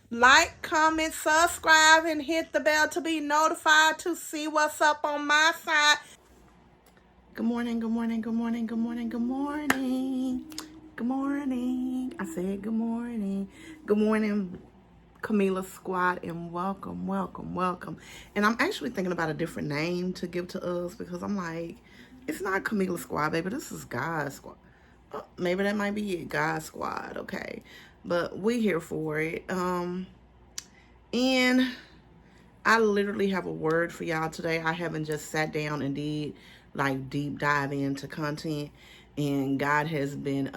Like, comment, subscribe, and hit the bell to be notified to see what's up on my side. Good morning, good morning, good morning, good morning, good morning. Good morning. I said good morning. Good morning, Camila Squad, and welcome, welcome, welcome. And I'm actually thinking about a different name to give to us because I'm like, it's not Camila Squad, baby. This is God Squad. Oh, maybe that might be it, God Squad. Okay, but we here for it. And I literally have a word for y'all today. I haven't just sat down and did like deep dive into content, and God has been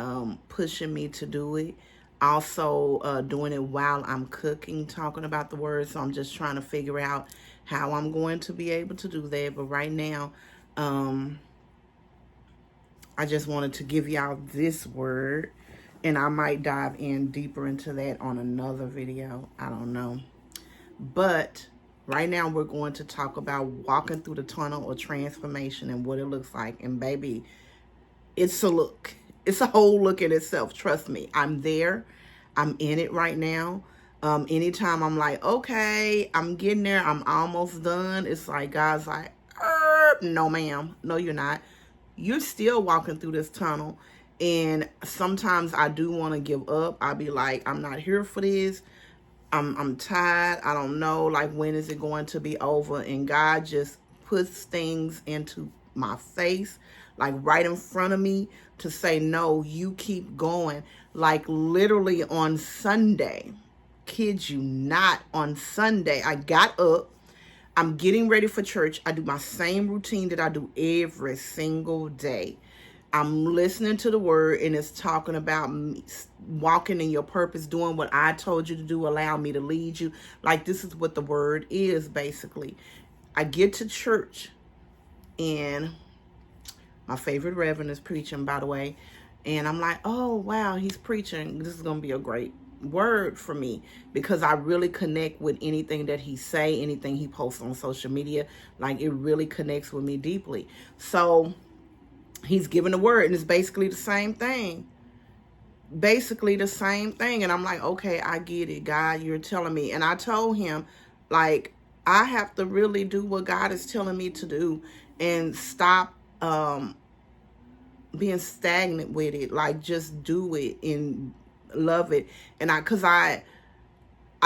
pushing me to do it. Also, doing it while I'm cooking, talking about the word. So I'm just trying to figure out how I'm going to be able to do that. But right now, I just wanted to give y'all this word, and I might dive in deeper into that on another video. I don't know. But right now we're going to talk about walking through the tunnel of transformation and what it looks like. And baby, it's a look. It's a whole look in itself. Trust me. I'm there. I'm in it right now. Anytime I'm like, okay, I'm getting there. I'm almost done. It's like God's like, no, ma'am. No, you're not. You're still walking through this tunnel. And sometimes I do want to give up. I'll be like, I'm not here for this. I'm tired. I don't know, like, when is it going to be over? And God just puts things into my face, like right in front of me, to say, no, you keep going. Like literally on Sunday, kid you not, on Sunday, I got up. I'm getting ready for church. I do my same routine that I do every single day. I'm listening to the word, and it's talking about walking in your purpose, doing what I told you to do, allow me to lead you. Like, this is what the word is, basically. I get to church, and my favorite reverend is preaching, by the way. And I'm like, oh, wow, he's preaching. This is going to be a great word for me, because I really connect with anything that he say, anything he posts on social media. Like, it really connects with me deeply. So he's giving the word, and it's basically the same thing. Basically the same thing. And I'm like, okay, I get it, God, you're telling me. And I told him, like, I have to really do what God is telling me to do and stop being stagnant with it. Like, just do it and love it. And I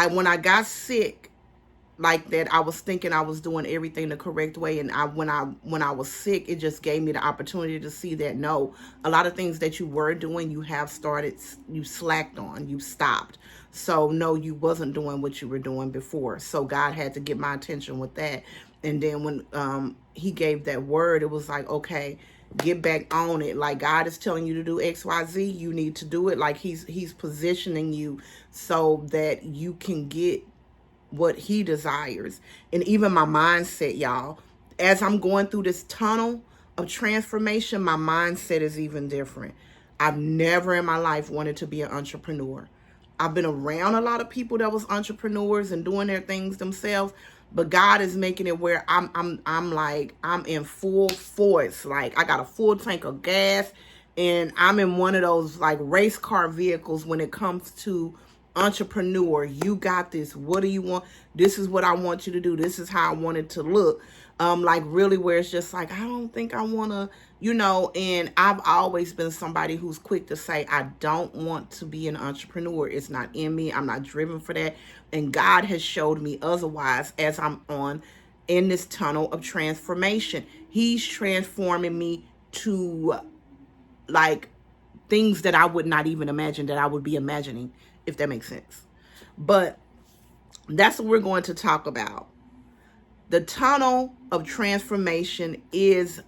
when I got sick like that, I was thinking I was doing everything the correct way. And when I was sick, it just gave me the opportunity to see that no, a lot of things that you were doing, you slacked on, you stopped. So no, you wasn't doing what you were doing before. So God had to get my attention with that. And then when he gave that word, it was like, okay, get back on it. Like, God is telling you to do XYZ, you need to do it. Like, he's positioning you so that you can get what he desires. And even my mindset, y'all, as I'm going through this tunnel of transformation, my mindset is even different. I've never in my life wanted to be an entrepreneur. I've been around a lot of people that was entrepreneurs and doing their things themselves, but God is making it where I'm in full force. Like, I got a full tank of gas, and I'm in one of those like race car vehicles when it comes to entrepreneur. You got this. What do you want? This is what I want you to do. This is how I want it to look. Like, really, where it's just like, I don't think I want to, and I've always been somebody who's quick to say, I don't want to be an entrepreneur. It's not in me. I'm not driven for that. And God has showed me otherwise as I'm in this tunnel of transformation. He's transforming me to, like, things that I would not even imagine that I would be imagining, if that makes sense. But that's what we're going to talk about. The tunnel of transformation is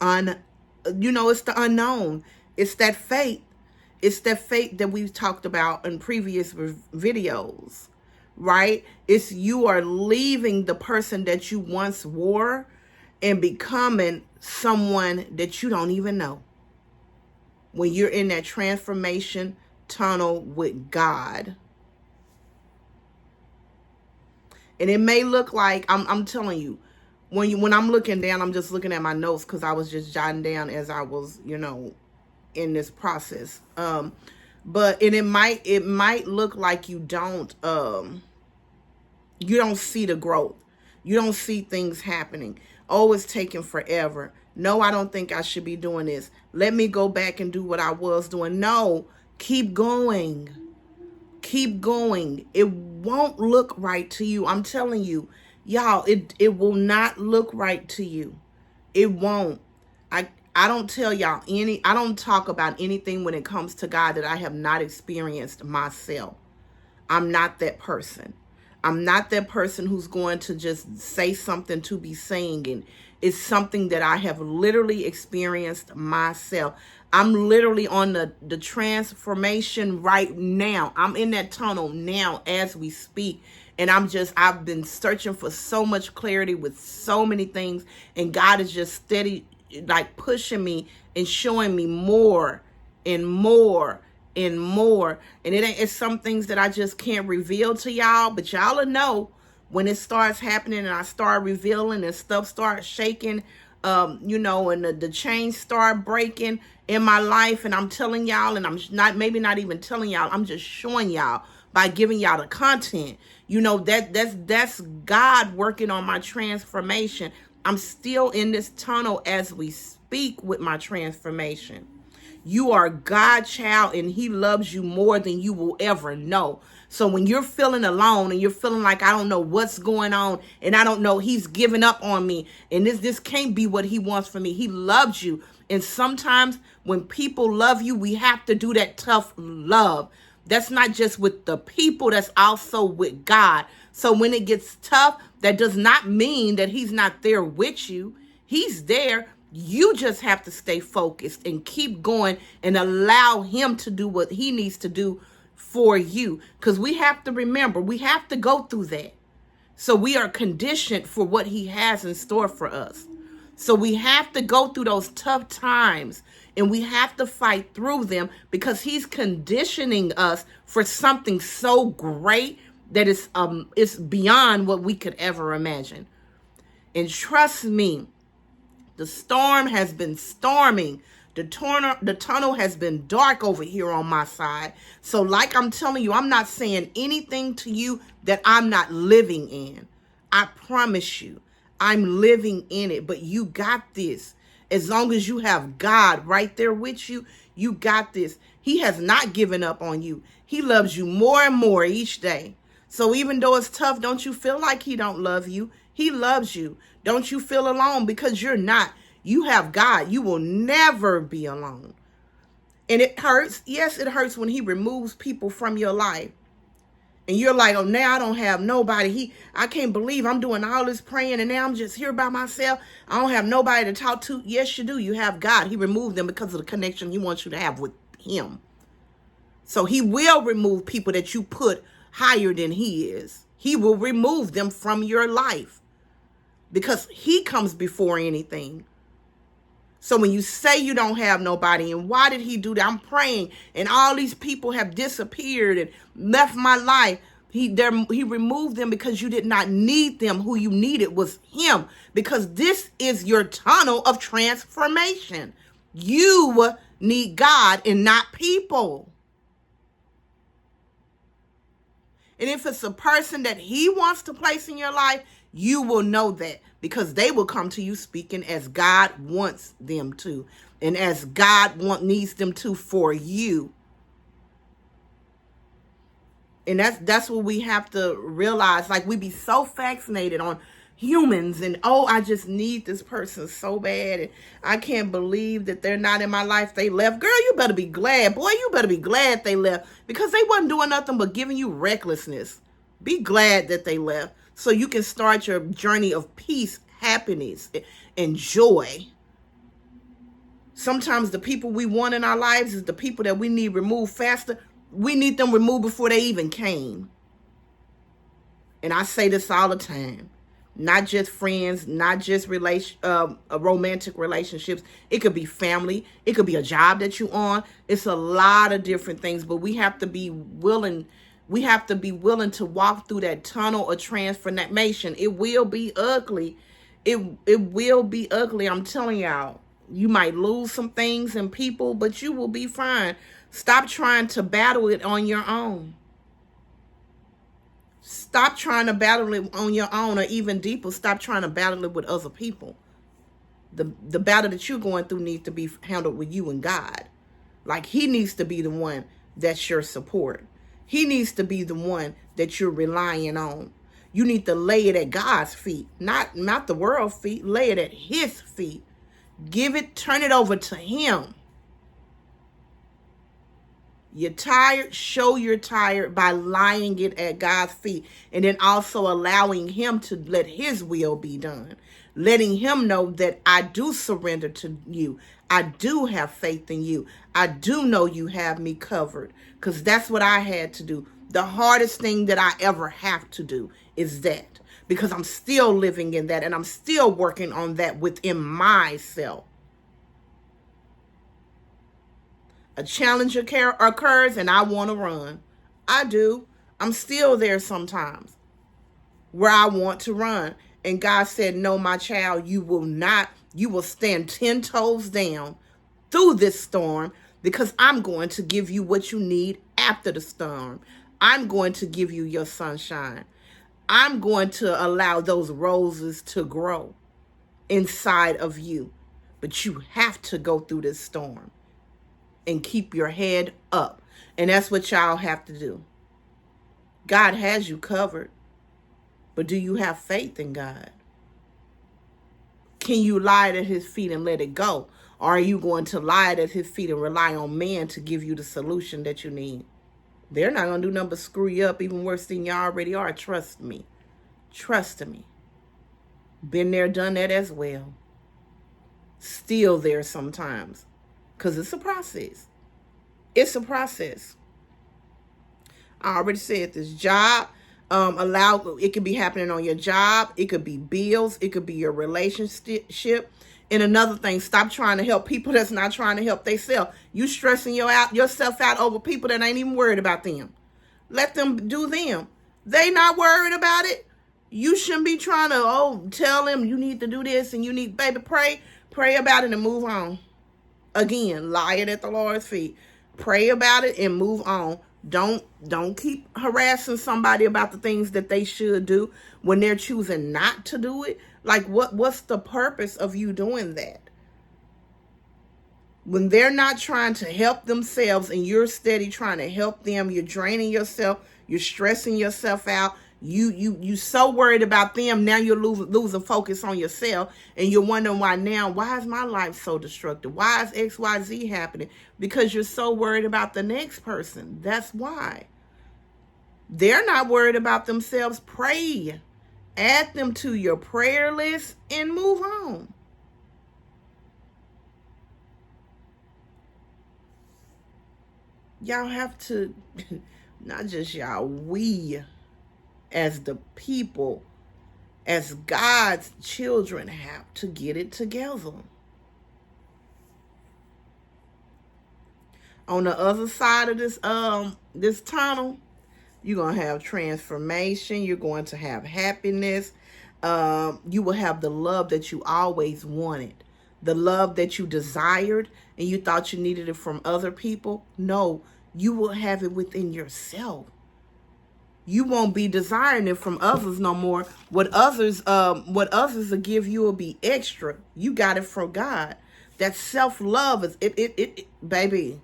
it's the unknown. It's that fate. It's that fate that we've talked about in previous videos, right? It's you are leaving the person that you once were and becoming someone that you don't even know. When you're in that transformation tunnel with God. And it may look like, I'm telling you, when I'm looking down, I'm just looking at my notes because I was just jotting down as I was, in this process. But and it might look like you don't see the growth. You don't see things happening. Oh, it's taking forever. No, I don't think I should be doing this. Let me go back and do what I was doing. No, keep going. Keep going. It won't look right to you. I'm telling you, y'all, it will not look right to you. It won't. I don't tell y'all I don't talk about anything when it comes to God that I have not experienced myself. I'm not that person. I'm not that person who's going to just say something to be saying it. It's something that I have literally experienced myself. I'm literally on the transformation right now. I'm in that tunnel now as we speak. And I've been searching for so much clarity with so many things. And God is just steady, like pushing me and showing me more and more and more. And it's some things that I just can't reveal to y'all, but y'all will know when it starts happening and I start revealing and stuff starts shaking, and the chains start breaking in my life. And I'm telling y'all, and I'm maybe not even telling y'all, I'm just showing y'all by giving y'all the content. That's God working on my transformation. I'm still in this tunnel as we speak with my transformation. You are God's child and he loves you more than you will ever know. So when you're feeling alone and you're feeling like I don't know what's going on and I don't know, he's given up on me and this can't be what he wants for me. He loves you. And sometimes when people love you, we have to do that tough love. That's not just with the people, that's also with God. So when it gets tough, that does not mean that he's not there with you. He's there. You just have to stay focused and keep going and allow him to do what he needs to do for you. Because we have to remember, we have to go through that. So we are conditioned for what he has in store for us. So we have to go through those tough times and we have to fight through them because he's conditioning us for something so great that it's beyond what we could ever imagine. And trust me, the storm has been storming. The tunnel has been dark over here on my side. So like I'm telling you, I'm not saying anything to you that I'm not living in. I promise you, I'm living in it. But you got this. As long as you have God right there with you, you got this. He has not given up on you. He loves you more and more each day. So even though it's tough, don't you feel like he don't love you? He loves you. Don't you feel alone because you're not. You have God. You will never be alone. And it hurts. Yes, it hurts when he removes people from your life. And you're like, oh, now I don't have nobody. I can't believe I'm doing all this praying and now I'm just here by myself. I don't have nobody to talk to. Yes, you do. You have God. He removed them because of the connection he wants you to have with him. So he will remove people that you put higher than he is. He will remove them from your life because he comes before anything. So when you say you don't have nobody, and why did he do that? I'm praying, and all these people have disappeared and left my life. He removed them because you did not need them. Who you needed was him, because this is your tunnel of transformation. You need God and not people. And if it's a person that he wants to place in your life, you will know that because they will come to you speaking as God wants them to and as God needs them to for you. And that's what we have to realize. Like, we be so fascinated on humans and, oh, I just need this person so bad and I can't believe that they're not in my life. They left. Girl, you better be glad. Boy, you better be glad they left because they wasn't doing nothing but giving you recklessness. Be glad that they left so you can start your journey of peace, happiness, and joy. Sometimes the people we want in our lives is the people that we need removed faster. We need them removed before they even came. And I say this all the time. Not just friends, not just romantic relationships. It could be family. It could be a job that you're on. It's a lot of different things, but we have to be willing. We have to be willing to walk through that tunnel of transformation. It will be ugly. It will be ugly. I'm telling y'all. You might lose some things and people, but you will be fine. Stop trying to battle it on your own. Stop trying to battle it on your own, or even deeper, stop trying to battle it with other people. The battle that you're going through needs to be handled with you and God. Like, he needs to be the one that's your support. He needs to be the one that you're relying on. You need to lay it at God's feet, not the world's feet. Lay it at his feet. Turn it over to him. You're tired, show you're tired by lying it at God's feet, and then also allowing him to let his will be done. Letting him know that I do surrender to you. I do have faith in you. I do know you have me covered, because that's what I had to do. The hardest thing that I ever have to do is that, because I'm still living in that, and I'm still working on that within myself. A challenge occurs and I want to run. I do. I'm still there sometimes where I want to run. And God said, no, my child, you will not. You will stand 10 toes down through this storm, because I'm going to give you what you need after the storm. I'm going to give you your sunshine. I'm going to allow those roses to grow inside of you. But you have to go through this storm and keep your head up. And that's what y'all have to do. God has you covered. But do you have faith in God? Can you lie at his feet and let it go? Or are you going to lie at his feet and rely on man to give you the solution that you need? They're not going to do nothing but screw you up even worse than you already are. Trust me. Trust me. Been there, done that as well. Still there sometimes. Because it's a process. It's a process. I already said this. Job, it could be happening on your job. It could be bills. It could be your relationship. And another thing, stop trying to help people that's not trying to help themselves. You stressing yourself out over people that ain't even worried about them. Let them do them. They not worried about it. You shouldn't be trying to, tell them you need to do this and you need, baby, pray about it and move on. Again, lie it at the Lord's feet. Pray about it and move on. Don't keep harassing somebody about the things that they should do when they're choosing not to do it. Like, what's the purpose of you doing that? When they're not trying to help themselves and you're steady trying to help them, you're draining yourself, you're stressing yourself out. You so worried about them, now you're losing focus on yourself, and you're wondering why is my life so destructive? Why is XYZ happening? Because you're so worried about the next person. That's why. They're not worried about themselves. Pray. Add them to your prayer list and move on. Y'all have to, not just y'all, we as the people, as God's children, have to get it together. On the other side of this tunnel, you're going to have transformation. You're going to have happiness. You will have the love that you always wanted. The love that you desired and you thought you needed it from other people. No, you will have it within yourself. You won't be desiring it from others no more. What others will give you will be extra. You got it from God. That self-love is it baby.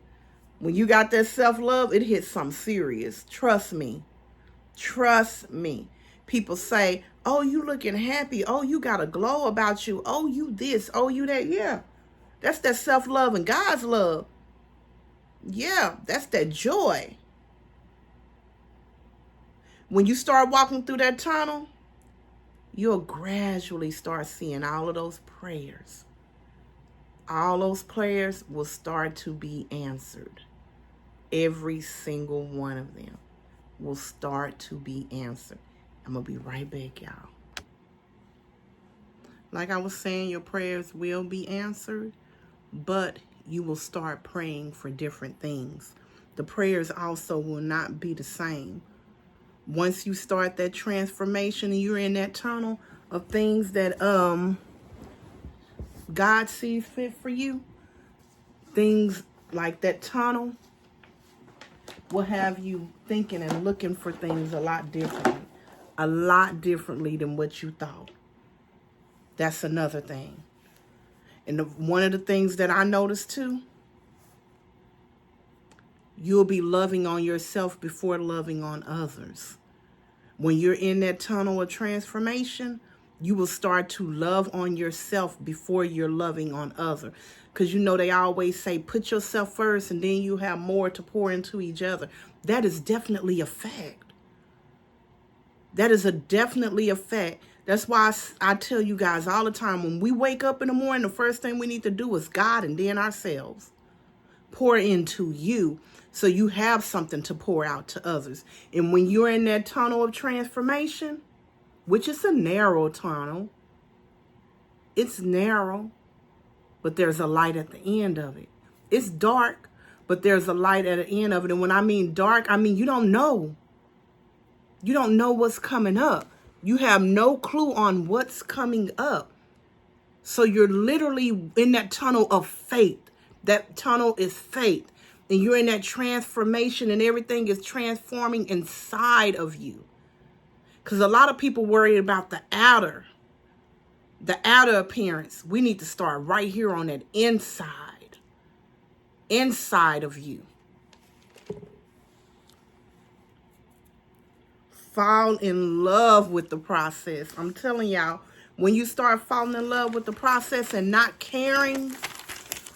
When you got that self-love, it hits something serious. Trust me. Trust me. People say, oh, you looking happy. Oh, you got a glow about you. Oh, you this. Oh, you that. Yeah. That's that self-love and God's love. Yeah, that's that joy. When you start walking through that tunnel, you'll gradually start seeing all of those prayers. All those prayers will start to be answered. Every single one of them will start to be answered. I'm going to be right back, y'all. Like I was saying, your prayers will be answered, but you will start praying for different things. The prayers also will not be the same. Once you start that transformation and you're in that tunnel of things that God sees fit for you, things like that tunnel, will have you thinking and looking for things a lot differently than what you thought. That's another thing. And one of the things that I noticed too, you'll be loving on yourself before loving on others. When you're in that tunnel of transformation, you will start to love on yourself before you're loving on others. Because you know they always say, put yourself first and then you have more to pour into each other. That is definitely a fact. That is definitely a fact. That's why I tell you guys all the time, when we wake up in the morning, the first thing we need to do is God and then ourselves. Pour into you so you have something to pour out to others. And when you're in that tunnel of transformation, which is a narrow tunnel, it's narrow, but there's a light at the end of it. It's dark, but there's a light at the end of it. And when I mean dark, I mean you don't know. You don't know what's coming up. You have no clue on what's coming up. So you're literally in that tunnel of faith. That tunnel is faith. And you're in that transformation and everything is transforming inside of you. Because a lot of people worry about the outer appearance. We need to start right here on that inside of you. Fall in love with the process. I'm telling y'all, when you start falling in love with the process and not caring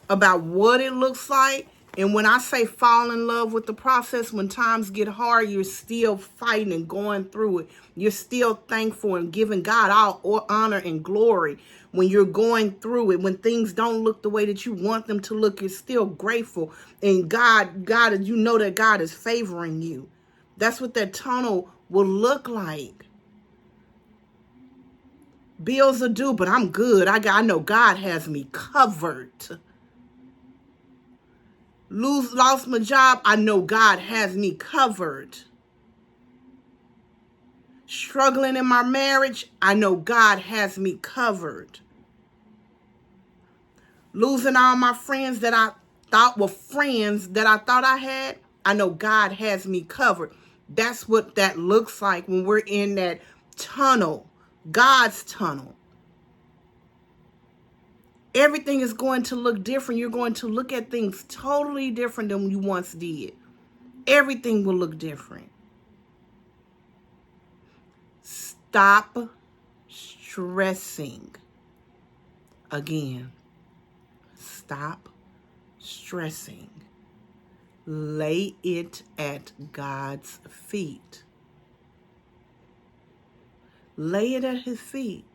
about what it looks like, and when I say fall in love with the process, when times get hard, you're still fighting and going through it. You're still thankful and giving God all honor and glory. When you're going through it, when things don't look the way that you want them to look, you're still grateful. And God, you know that God is favoring you. That's what that tunnel will look like. Bills are due, but I'm good. I know God has me covered. Lost my job, I know God has me covered. Struggling in my marriage, I know God has me covered. Losing all my friends that I thought were friends that I thought I had, I know God has me covered. That's what that looks like when we're in that tunnel, God's tunnel. Everything is going to look different. You're going to look at things totally different than you once did. Everything will look different. Stop stressing. Again, stop stressing. Lay it at God's feet. Lay it at his feet.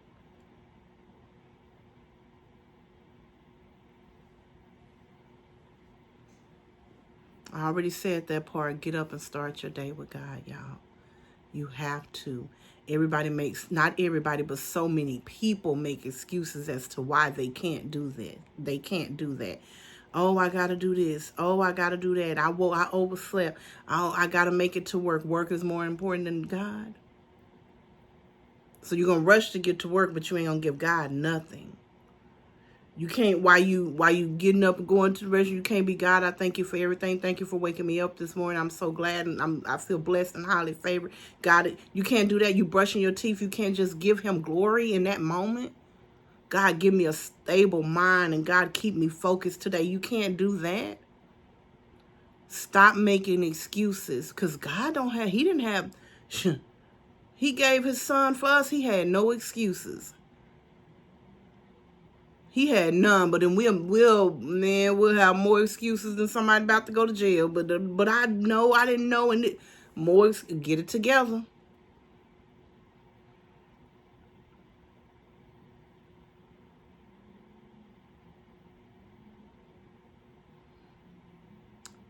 I already said that part. Get up and start your day with God, y'all. You have to. Not everybody, but so many people make excuses as to why they can't do that. They can't do that. Oh, I got to do this. Oh, I got to do that. I overslept. I got to make it to work. Work is more important than God. So you're going to rush to get to work, but you ain't going to give God nothing. You can't, while you getting up and going to the restroom, you can't be, God, I thank you for everything. Thank you for waking me up this morning. I'm so glad and I feel blessed and highly favored. God, you can't do that. You brushing your teeth. You can't just give him glory in that moment. God, give me a stable mind and God, keep me focused today. You can't do that. Stop making excuses because God he gave his son for us. He had no excuses. He had none, but then we'll have more excuses than somebody about to go to jail. But I didn't know, and get it together.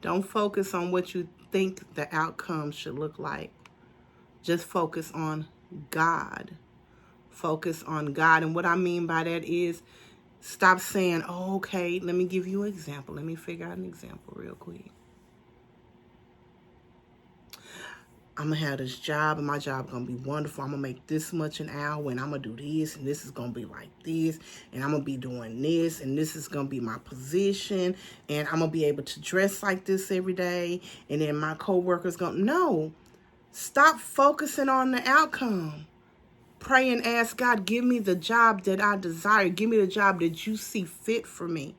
Don't focus on what you think the outcome should look like. Just focus on God. Focus on God, and what I mean by that is, stop saying, oh, okay, let me give you an example. Let me figure out an example real quick. I'm going to have this job, and my job going to be wonderful. I'm going to make this much an hour, and I'm going to do this, and this is going to be like this, and I'm going to be doing this, and this is going to be my position, and I'm going to be able to dress like this every day, and then my coworkers going to... No. Stop focusing on the outcome. Pray and ask God, give me the job that I desire. Give me the job that you see fit for me.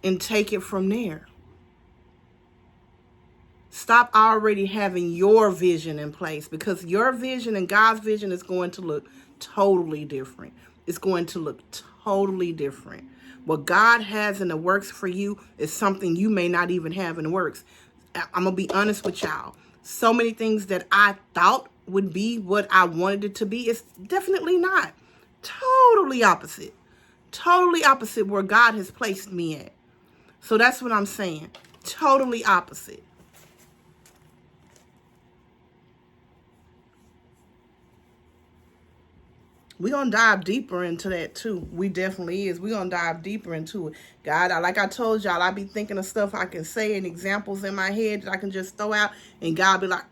And take it from there. Stop already having your vision in place, because your vision and God's vision is going to look totally different. It's going to look totally different. What God has in the works for you is something you may not even have in the works. I'm going to be honest with y'all. So many things that I thought would be what I wanted it to be, it's definitely not. Totally opposite. Totally opposite where God has placed me at. So that's what I'm saying. Totally opposite. We're going to dive deeper into that too. We definitely is. We're going to dive deeper into it. God, like I told y'all, I be thinking of stuff I can say and examples in my head that I can just throw out. And God be like,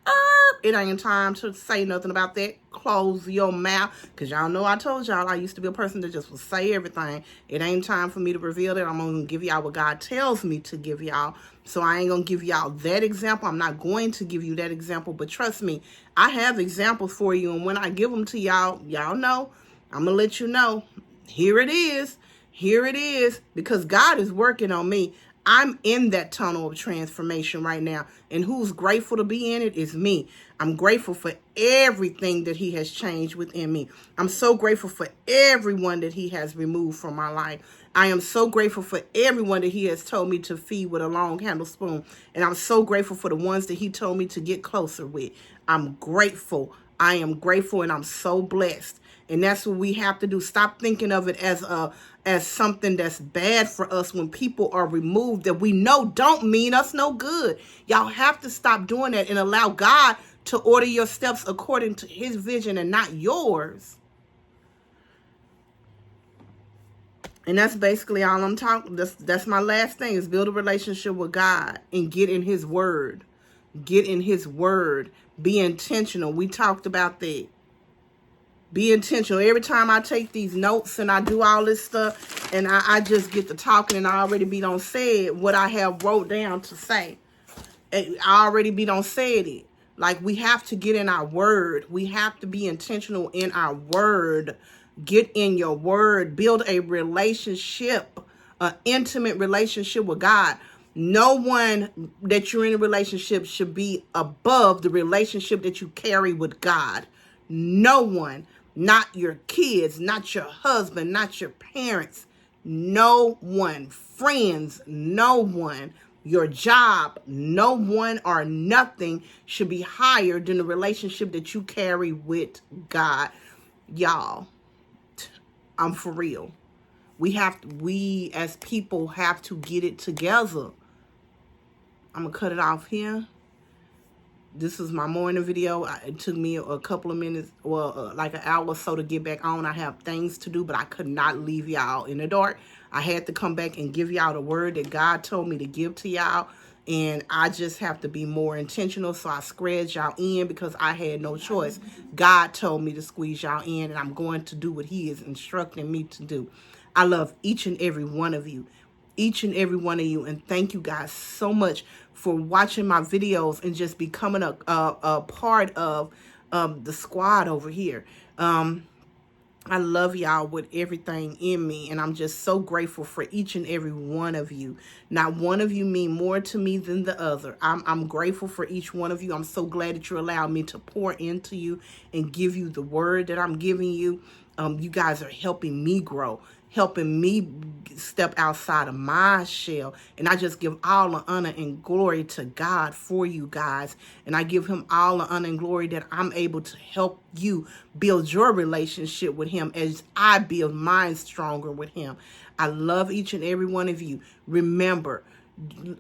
it ain't time to say nothing about that. Close your mouth. Because y'all know I told y'all I used to be a person that just would say everything. It ain't time for me to reveal that. I'm going to give y'all what God tells me to give y'all. So I ain't going to give y'all that example. I'm not going to give you that example. But trust me, I have examples for you. And when I give them to y'all, y'all know, I'm going to let you know. Here it is. Here it is. Because God is working on me. I'm in that tunnel of transformation right now. And who's grateful to be in it is me. I'm grateful for everything that he has changed within me. I'm so grateful for everyone that he has removed from my life. I am so grateful for everyone that he has told me to feed with a long handle spoon. And I'm so grateful for the ones that he told me to get closer with. I'm grateful. I am grateful, and I'm so blessed. And that's what we have to do. Stop thinking of it as something that's bad for us when people are removed that we know don't mean us no good. Y'all have to stop doing that and allow God to order your steps according to his vision and not yours. And that's basically all I'm talking. That's my last thing, is build a relationship with God and get in his word. Get in his word. Be intentional. We talked about that. Be intentional. Every time I take these notes and I do all this stuff and I just get to talking and I already be done said what I have wrote down to say. I already be done said it. Like, we have to get in our word. We have to be intentional in our word. Get in your word. Build a relationship, an intimate relationship with God. No one that you're in a relationship should be above the relationship that you carry with God. No one. Not your kids, not your husband, not your parents. No one. Friends, no one. Your job, no one or nothing should be higher than the relationship that you carry with God. Y'all, I'm for real. We as people have to get it together. I'm going to cut it off here. This is my morning video. It took me a couple of minutes, well, like an hour or so to get back on. I have things to do, but I could not leave y'all in the dark. I had to come back and give y'all the word that God told me to give to y'all. And I just have to be more intentional. So I squared y'all in because I had no choice. God told me to squeeze y'all in, and I'm going to do what he is instructing me to do. I love each and every one of you. Each and every one of you. And thank you guys so much for watching my videos and just becoming a part of the squad over here. I love y'all with everything in me, and I'm just so grateful for each and every one of you. Not one of you mean more to me than the other. I'm grateful for each one of you. I'm so glad that you allowed me to pour into you and give you the word that I'm giving you. You guys are helping me grow, helping me step outside of my shell. And I just give all the honor and glory to God for you guys. And I give him all the honor and glory that I'm able to help you build your relationship with him as I build mine stronger with him. I love each and every one of you. Remember,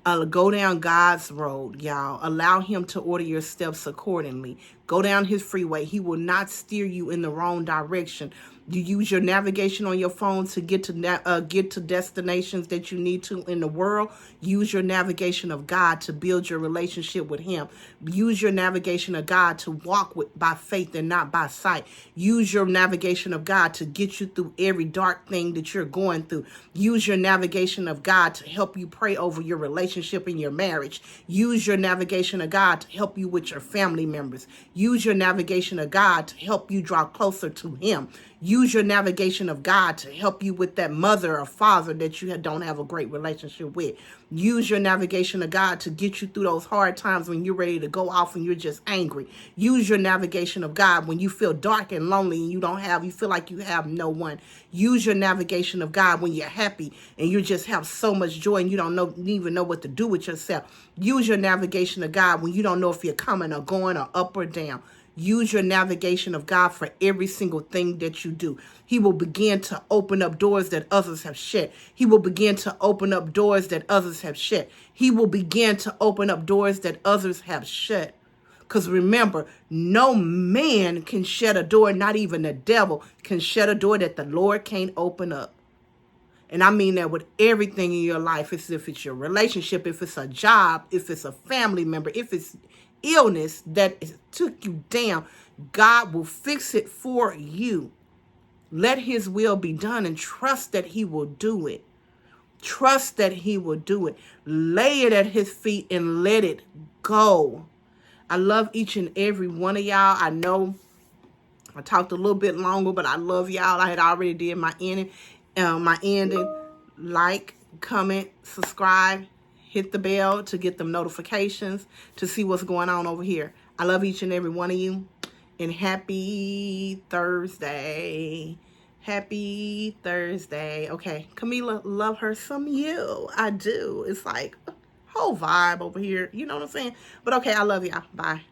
go down God's road, y'all. Allow him to order your steps accordingly. go down his freeway. He will not steer you in the wrong direction. You use your navigation on your phone to get to destinations that you need to in the world. Use your navigation of God to build your relationship with him. Use your navigation of God to walk by faith and not by sight. Use your navigation of God to get you through every dark thing that you're going through. Use your navigation of God to help you pray over your relationship and your marriage. Use your navigation of God to help you with your family members. Use your navigation of God to help you draw closer to him. Use your navigation of God to help you with that mother or father that you don't have a great relationship with. Use your navigation of God to get you through those hard times when you're ready to go off and you're just angry. Use your navigation of God when you feel dark and lonely and you feel like you have no one. Use your navigation of God when you're happy and you just have so much joy and you don't even know what to do with yourself. Use your navigation of God when you don't know if you're coming or going or up or down. Use your navigation of God for every single thing that you do. He will begin to open up doors that others have shut. He will begin to open up doors that others have shut. He will begin to open up doors that others have shut. Because remember, no man can shut a door, not even the devil can shut a door that the Lord can't open up. And I mean that with everything in your life. If it's your relationship, if it's a job, if it's a family member, if it's illness that took you down, God will fix it for you. Let his will be done and trust that he will do it. Trust that he will do it. Lay it at his feet and let it go. I love each and every one of y'all. I know I talked a little bit longer, but I love y'all. I had already did my ending. Like, comment, subscribe, hit the bell to get them notifications to see what's going on over here. I love each and every one of you. And happy Thursday. Happy Thursday. Okay, Camila, love her some you. I do. It's like a whole vibe over here. You know what I'm saying? But okay, I love y'all. Bye.